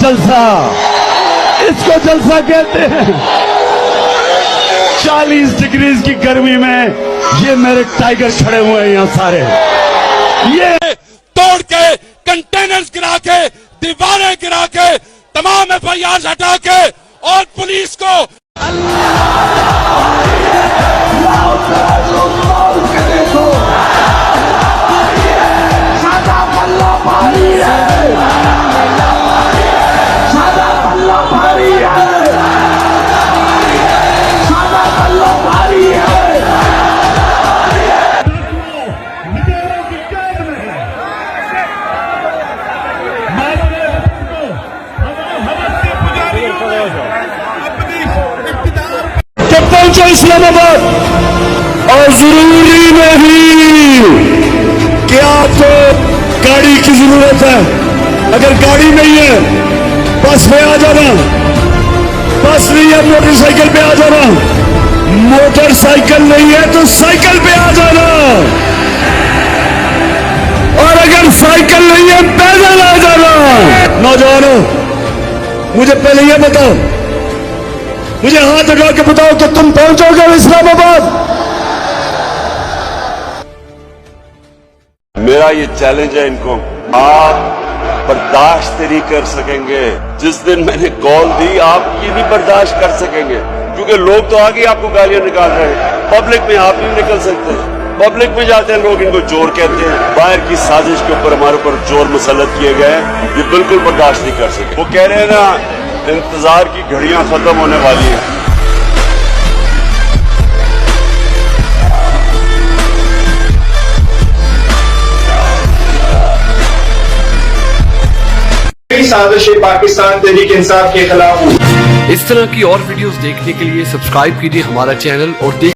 जलसा, इसको जलसा कहते हैं। 40 डिग्री की गर्मी में ये मेरे टाइगर खड़े हुए हैं यहाँ सारे, ये तोड़ के कंटेनर्स गिरा के दीवारें गिरा के तमाम FIR हटा के और पुलिस को पहुंचो इस्लामाबाद, और जरूरी नहीं कि आपको गाड़ी की जरूरत है। अगर गाड़ी नहीं है बस में आ जाना, बस नहीं है मोटरसाइकिल पे आ जाना, मोटरसाइकिल नहीं है तो साइकिल पे आ जाना, और अगर साइकिल नहीं है पैदल आ जाना। नौजवानों, मुझे पहले ये बताओ, मुझे हाथ उठा के बताओ कि तुम पहुंचोगे इस्लामाबाद? मेरा ये चैलेंज है इनको, आप बर्दाश्त नहीं कर सकेंगे। जिस दिन मैंने कॉल दी आप ये नहीं बर्दाश्त कर सकेंगे, क्योंकि लोग तो आगे आपको गालियां निकाल रहे हैं। पब्लिक में आप नहीं निकल सकते, पब्लिक में जाते हैं लोग इनको चोर कहते हैं। बाहर की साजिश के ऊपर हमारे ऊपर चोर मुसल्लत किए गए, ये बिल्कुल बर्दाश्त नहीं कर सकते। वो कह रहे हैं ना, इंतजार की घड़ियां खत्म होने वाली हैं। साजिशें पाकिस्तान तहरीक इंसाफ के खिलाफ। इस तरह की और वीडियोस देखने के लिए सब्सक्राइब कीजिए हमारा चैनल और